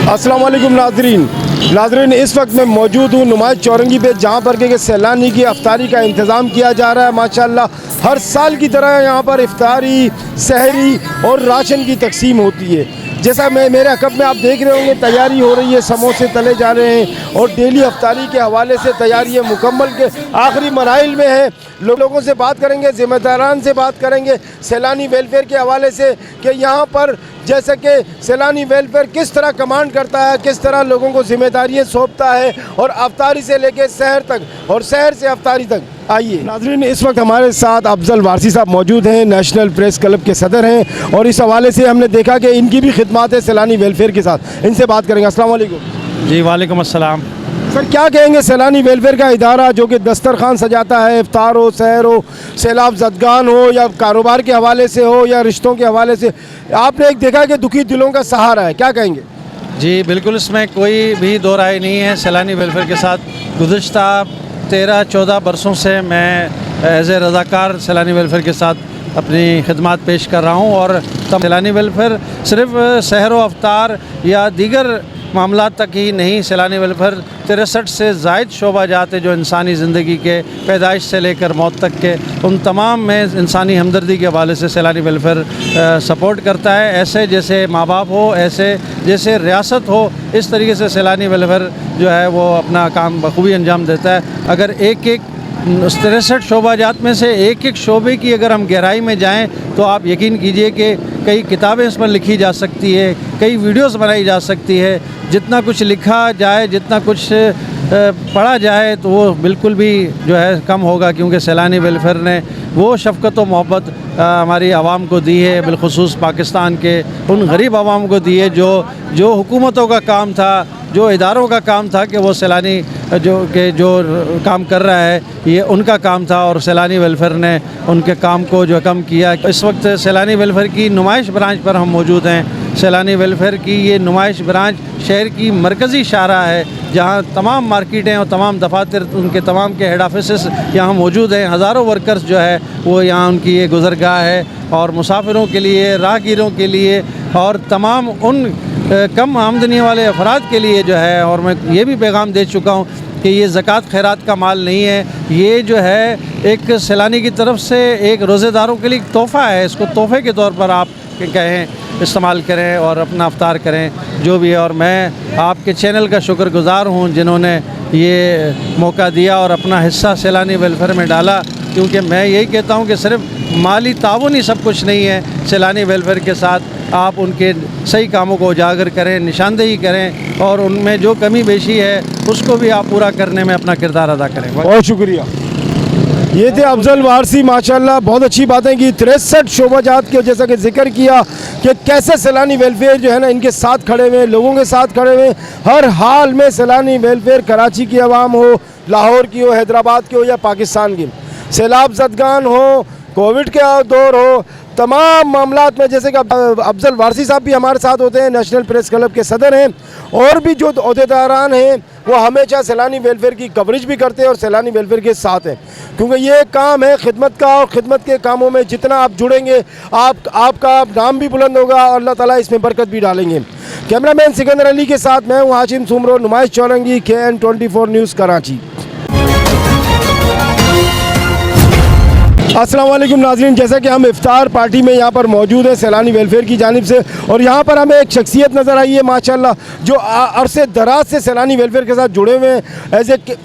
अस्सलाम वालेकुम नाज़रीन, इस वक्त मैं मौजूद हूँ नुमाइश चौरंगी पे, जहाँ पर के सैलानी की अफ्तारी का इंतज़ाम किया जा रहा है। माशाल्लाह हर साल की तरह यहाँ पर इफ्तारी, सहरी और राशन की तकसीम होती है। जैसा मेरे अकब में आप देख रहे होंगे, तैयारी हो रही है, समोसे तले जा रहे हैं और डेली अफ्तारी के हवाले से तैयारी मुकम्मल के आखिरी मराइल में है। लोगों से बात करेंगे, ज़िम्मेदारान से बात करेंगे सैलानी वेलफेयर के हवाले से कि यहाँ पर जैसे कि सैलानी वेलफेयर किस तरह कमांड करता है, किस तरह लोगों को जिम्मेदारियाँ सौंपता है और अफ्तारी से लेकर शहर तक और शहर से अफ्तारी तक। आइए नाज़रीन, इस वक्त हमारे साथ अफजल वारसी साहब मौजूद हैं, नेशनल प्रेस क्लब के सदर हैं और इस हवाले से हमने देखा कि इनकी भी खिदमत है सैलानी वेलफेयर के साथ। इनसे बात करेंगे। अस्सलाम वालेकुम। जी वालेकुम अस्सलाम। सर, क्या कहेंगे सैलानी वेलफेयर का इदारा जो कि दस्तरखान सजाता है, इफ्तार हो, सहर हो, सैलाब ज़दगान हो या कारोबार के हवाले से हो या रिश्तों के हवाले से, आपने एक देखा कि दुखी दिलों का सहारा है, क्या कहेंगे? जी बिल्कुल, इसमें कोई भी दो राय नहीं है। सैलानी वेलफेयर के साथ गुज़िश्ता 13-14 बरसों से मैं एज़ ए रज़ाकार सैलानी वेलफेयर के साथ अपनी खिदमत पेश कर रहा हूँ। और तब सैलानी वेलफेयर सिर्फ सहर व अफ्तार या दीगर मामला तक ही नहीं, सैलानी वेलफेयर 63 से ज़ायद शोबा जात है जो इंसानी ज़िंदगी के पैदाइश से लेकर मौत तक के उन तमाम में इंसानी हमदर्दी के हवाले से सैलानी वेलफेयर सपोर्ट करता है। ऐसे जैसे माँ बाप हो, ऐसे जैसे रियासत हो, इस तरीके से सैलानी वेलफेयर जो है वो अपना काम बखूबी अंजाम देता है। अगर एक 63 शोबा जात में से एक शोबे की अगर हम गहराई में जाएं तो आप यकीन कीजिए कि कई किताबें इस पर लिखी जा सकती है, कई वीडियोस बनाई जा सकती है। जितना कुछ लिखा जाए, जितना कुछ पढ़ा जाए तो वो बिल्कुल भी जो है कम होगा, क्योंकि सैलानी वेलफेयर ने वो शफ़क़त व मोहब्बत हमारी आवाम को दी है, बिलखुसूस पाकिस्तान के उन गरीब आवाम को दी है जो हुकूमतों का काम था, जो इदारों का काम था कि वो सैलानी जो काम कर रहा है ये उनका काम था और सैलानी वेलफेयर ने उनके काम को जो कम किया। इस वक्त सैलानी वेलफेयर की नुमाइश ब्रांच पर हम मौजूद हैं। सैलानी वेलफेयर की ये नुमाइश ब्रांच शहर की मरकज़ी शाहरा है, जहाँ तमाम मार्केटें और तमाम दफातर उनके तमाम के हेड ऑफिस यहाँ मौजूद हैं। हज़ारों वर्कर्स जो है वो यहाँ उनकी ये गुज़रगाह है और मुसाफिरों के लिए, राहगीरों के लिए और तमाम उन कम आमदनी वाले अफराद के लिए जो है। और मैं ये भी पैगाम दे चुका हूँ कि ये ज़कात खैरात का माल नहीं है, ये जो है एक सैलानी की तरफ से एक रोज़ेदारों के लिए तोहफ़ा है। इसको तोहफ़े के तौर पर आप कहें इस्तेमाल करें और अपना अफ्तार करें जो भी है। और मैं आपके चैनल का शुक्रगुज़ार हूँ जिन्होंने ये मौका दिया और अपना हिस्सा सैलानी वेलफेयर में डाला, क्योंकि मैं यही कहता हूँ कि सिर्फ माली ताउन ही सब कुछ नहीं है। सैलानी वेलफेयर के साथ आप उनके सही कामों को उजागर करें, निशानदेही करें और उनमें जो कमी बेशी है उसको भी आप पूरा करने में अपना किरदार अदा करें। बहुत शुक्रिया। ये थे अफजल वारसी, माशाल्लाह बहुत अच्छी बातें की। 63 शोबाजात के जैसा कि जिक्र किया कि कैसे सैलानी वेलफेयर जो है ना इनके साथ खड़े हुए, लोगों के साथ खड़े हुए हर हाल में। सैलानी वेलफेयर कराची की आवाम हो, लाहौर की हो, हैदराबाद की हो या पाकिस्तान की, सैलाब ज़दगान हो, कोविड के दौर हो, तमाम मामलात में, जैसे कि अफजल वारसी साहब भी हमारे साथ होते हैं, नेशनल प्रेस क्लब के सदर हैं, और भी जो अहदेदारान हैं वो हमेशा सैलानी वेलफेयर की कवरेज भी करते हैं और सैलानी वेलफेयर के साथ हैं, क्योंकि ये काम है खिदमत का और ख़िदमत के कामों में जितना आप जुड़ेंगे आपका नाम भी बुलंद होगा और अल्लाह ताला इसमें बरकत भी डालेंगे। कैमरामैन सिकंदर अली के साथ मैं हूँ हाशिम सुमरो, नुमाइश चौरंगी, KN 24 न्यूज़ कराची। अस्सलाम वालेकुम नाज़रीन, जैसा कि हम इफ्तार पार्टी में यहाँ पर मौजूद हैं सैलानी वेलफेयर की जानिब से, और यहाँ पर हमें एक शख्सियत नज़र आई है माशाल्लाह जो अरसे दराज से सैलानी वेलफेयर के साथ जुड़े हुए हैं।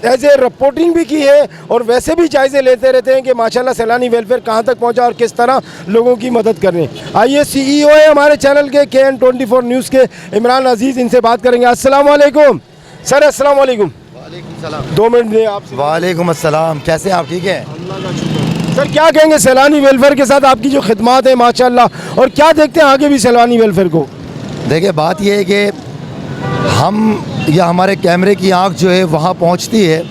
एज ए रिपोर्टिंग भी की है और वैसे भी जायज़े लेते रहते हैं कि माशाल्लाह सैलानी वेलफेयर कहाँ तक पहुँचा और किस तरह लोगों की मदद कर रहे हैं। आइए CEO है हमारे चैनल के KN 24 न्यूज़ के इमरान अजीज़, इनसे बात करेंगे। अस्सलाम वालेकुम सर। अस्सलाम वालेकुम। वालेकुम सलाम। 2 मिनट दें आपसे। वालेकुम अस्सलाम, कैसे आप? ठीक है सर, क्या कहेंगे सैलानी वेलफेयर के साथ आपकी जो खिदमत है माशाल्लाह, और क्या देखते हैं आगे भी सैलानी वेलफेयर को? देखिए, बात यह है कि हम या हमारे कैमरे की आंख जो है वहाँ पहुँचती है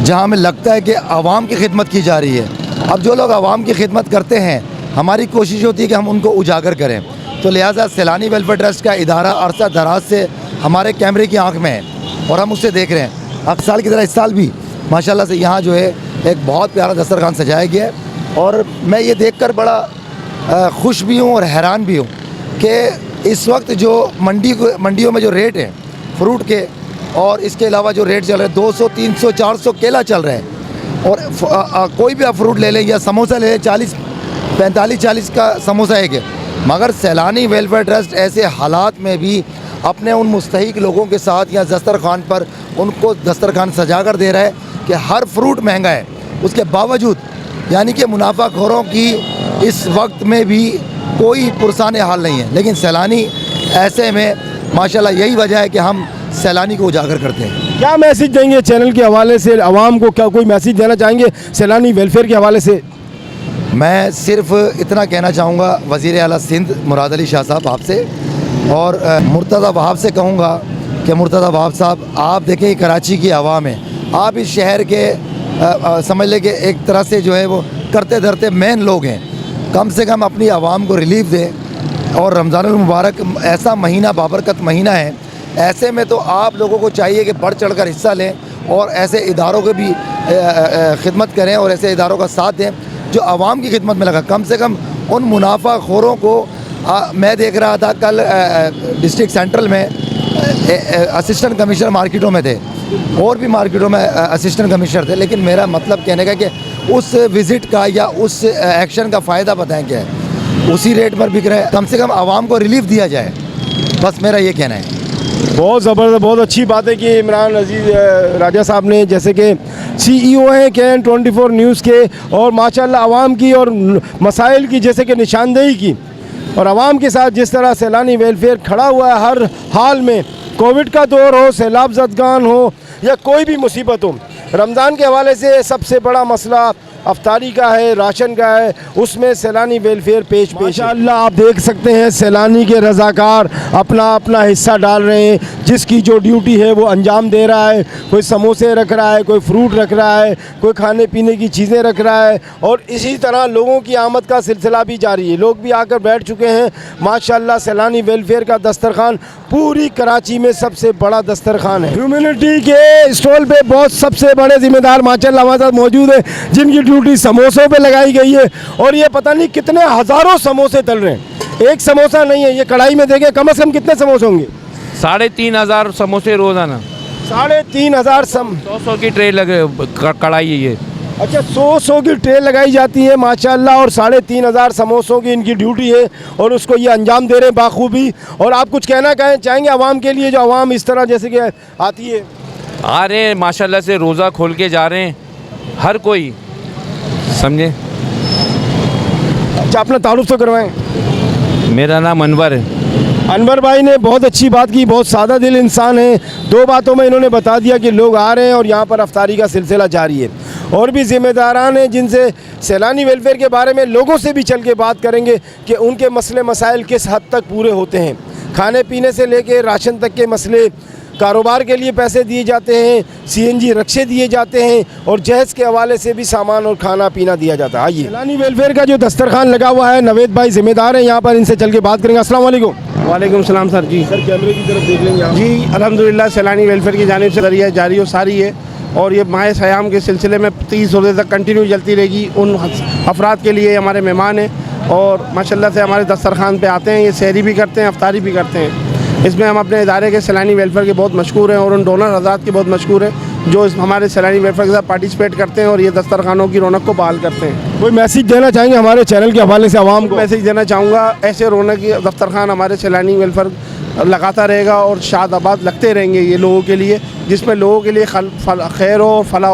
जहाँ हमें लगता है कि आवाम की खिदमत की जा रही है। अब जो लोग आवाम की खिदमत करते हैं, हमारी कोशिश होती है कि हम उनको उजागर करें, तो लिहाजा सैलानी वेलफेयर ट्रस्ट का इदारा अरसा दराज से हमारे कैमरे की आँख में है और हम उससे देख रहे हैं। हर साल की तरह इस साल भी माशाल्लाह से यहाँ जो है एक बहुत प्यारा दस्तरखान सजाया गया है और मैं ये देखकर बड़ा खुश भी हूँ और हैरान भी हूँ कि इस वक्त जो मंडियों में जो रेट है फ्रूट के, और इसके अलावा जो रेट चल रहे हैं 200, 300, 400 केला चल रहा है। और कोई भी आप फ्रूट ले लें या समोसा ले लें, 45-40 का समोसा एक है। मगर सैलानी वेलफेयर ट्रस्ट ऐसे हालात में भी अपने उन मुस्तहिक लोगों के साथ या दस्तरखान पर उनको दस्तरखान सजा कर दे रहा है कि हर फ्रूट महंगा है, उसके बावजूद यानी कि मुनाफाखोरों की इस वक्त में भी कोई पुरसाने हाल नहीं है। लेकिन सैलानी ऐसे में माशाल्लाह यही वजह है कि हम सैलानी को उजागर करते हैं। क्या मैसेज देंगे चैनल के हवाले से आवाम को, क्या कोई मैसेज देना चाहेंगे सैलानी वेलफेयर के हवाले से? मैं सिर्फ इतना कहना चाहूँगा वज़ीर आला सिंध मुराद अली शाह साहब आपसे, और मुर्तज़ा वहाब से कहूँगा कि मुर्तज़ा वहाब साहब, आप देखें कराची की आवाम है, आप इस शहर के समझ लें कि एक तरह से जो है वो करते धरते मेन लोग हैं, कम से कम अपनी आवाम को रिलीफ दें। और रमज़ानुल मुबारक ऐसा महीना, बाबरकत महीना है, ऐसे में तो आप लोगों को चाहिए कि बढ़ चढ़ कर हिस्सा लें और ऐसे इदारों के भी खिदमत करें और ऐसे इदारों का साथ दें जो आवाम की खिदमत में लगा। कम से कम उन मुनाफाखोरों को मैं देख रहा था कल डिस्ट्रिक्ट सेंट्रल में असिस्टेंट कमिश्नर मार्केटों में थे और भी मार्केटों में असिस्टेंट कमिश्नर थे, लेकिन मेरा मतलब कहने का कि उस विज़िट का या उस एक्शन का फ़ायदा बताएं क्या है, उसी रेट पर बिक रहा है। कम से कम आवाम को रिलीफ दिया जाए, बस मेरा ये कहना है। बहुत ज़बरदस्त, बहुत अच्छी बात है कि इमरान अजीज़ राजा साहब ने, जैसे कि CEO हैं KN 24 न्यूज़ के, और माशाल्लाह आवाम की और मसाइल की जैसे कि निशानदेही की, और आवाम के साथ जिस तरह सैलानी वेलफेयर खड़ा हुआ है हर हाल में, कोविड का दौर हो, सैलाब ज़दगान हो या कोई भी मुसीबत हो। रमज़ान के हवाले से सबसे बड़ा मसला अफ्तारी का है, राशन का है, उसमें सैलानी वेलफेयर पेश माशाअल्लाह आप देख सकते हैं सैलानी के रज़ाकार अपना अपना हिस्सा डाल रहे हैं, जिसकी जो ड्यूटी है वो अंजाम दे रहा है। कोई समोसे रख रहा है, कोई फ्रूट रख रहा है, कोई खाने पीने की चीज़ें रख रहा है, और इसी तरह लोगों की आमद का सिलसिला भी जारी है। लोग भी आकर बैठ चुके हैं माशाअल्लाह। सैलानी वेलफेयर का दस्तरखान पूरी कराची में सबसे बड़ा दस्तरखान है। ह्यूमैनिटी के स्टॉल पे बहुत सबसे बड़े ज़िम्मेदार माशाअल्लाह हमारे साथ मौजूद है, जिनकी ड्यूटी समोसों पे लगाई गई है, और ये पता नहीं कितने हज़ारों समोसे तल रहे हैं। एक समोसा नहीं है, ये कढ़ाई में देखें कम से कम कितने समोसे होंगे? 3,500 समोसे रोज़ाना। 3,500 100 की ट्रे लगे कढ़ाई है ये। अच्छा, 100 की ट्रे लगाई जाती है माशाअल्लाह, और 3,500 समोसों की इनकी ड्यूटी है, और उसको ये अंजाम दे रहे हैं बाखूबी। और आप कुछ कहना चाहेंगे आवाम के लिए, जो आवाम इस तरह जैसे कि आती है? आ रहे हैं माशाल्लाह से, रोज़ा खोल के जा रहे हैं हर कोई, समझे। अच्छा, अपना तारुफ तो करवाएं। मेरा नाम अनवर है। अनवर भाई ने बहुत अच्छी बात की, बहुत सादा दिल इंसान है। 2 बातों में इन्होंने बता दिया कि लोग आ रहे हैं और यहाँ पर अफ्तारी का सिलसिला जारी है। और भी ज़िम्मेदारान हैं जिनसे सैलानी वेलफेयर के बारे में लोगों से भी चल के बात करेंगे कि उनके मसले मसाइल किस हद तक पूरे होते हैं। खाने पीने से लेके राशन तक के मसले, कारोबार के लिए पैसे दिए जाते हैं, CNG रक्शे दिए जाते हैं, और जहेज़ के हवाले से भी सामान और खाना पीना दिया जाता है। आइए, सैलानी वेलफेयर का जो दस्तरखान लगा हुआ है, नवेद भाई ज़िम्मेदार हैं यहाँ पर, इनसे चल के बात करेंगे। अस्सलाम वालेकुम। वालेकुम सलाम सर जी। सर कैमरे की तरफ देख लेंगे आप। जी अल्हम्दुलिल्लाह सैलानी वेलफेयर की जानिब से जरिया जारी और सारी है, और ये माह सयाम के सिलसिले में 30 रोज़े तक कंटिन्यू चलती रहेगी। उन अफराद के लिए हमारे मेहमान हैं और माशाल्लाह से हमारे दस्तरखान पे आते हैं, ये सहरी भी करते हैं, अफ्तारी भी करते हैं। इसमें हम अपने इदारे के सैलानी वेलफेयर के बहुत मशहूर हैं और उन डोनर हज़रात के बहुत मशहूर हैं जो इस हमारे सैलानी वेलफेयर के साथ पार्टिसिपेट करते हैं और ये दस्तरखानों की रौनक को बहाल करते हैं। कोई मैसेज देना चाहेंगे हमारे चैनल के हवाले से आवाम को? मैसेज देना चाहूँगा, ऐसे रौनक दस्तरखान हमारे सैलानी वेलफेयर लगाता रहेगा और शादाबाद लगते रहेंगे ये लोगों के लिए, जिसमें लोगों के लिए खैर हो, फलाह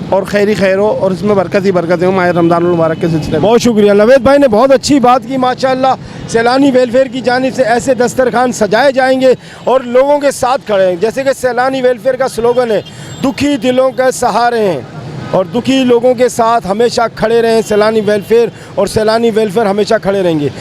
और खैरी खैर हो, और इसमें बरकत ही बरकत हो माह रमज़ानुल मुबारक के सिलसिले में। बहुत शुक्रिया। नवेद भाई ने बहुत अच्छी बात की माशाअल्लाह। सैलानी वेलफेयर की जानिब से ऐसे दस्तरखान सजाए जाएंगे और लोगों के साथ खड़े हैं। जैसे कि सैलानी वेलफेयर का स्लोगन है, दुखी दिलों के सहारे हैं, और दुखी लोगों के साथ हमेशा खड़े रहें सैलानी वेलफेयर, और सैलानी वेलफेयर हमेशा खड़े रहेंगे।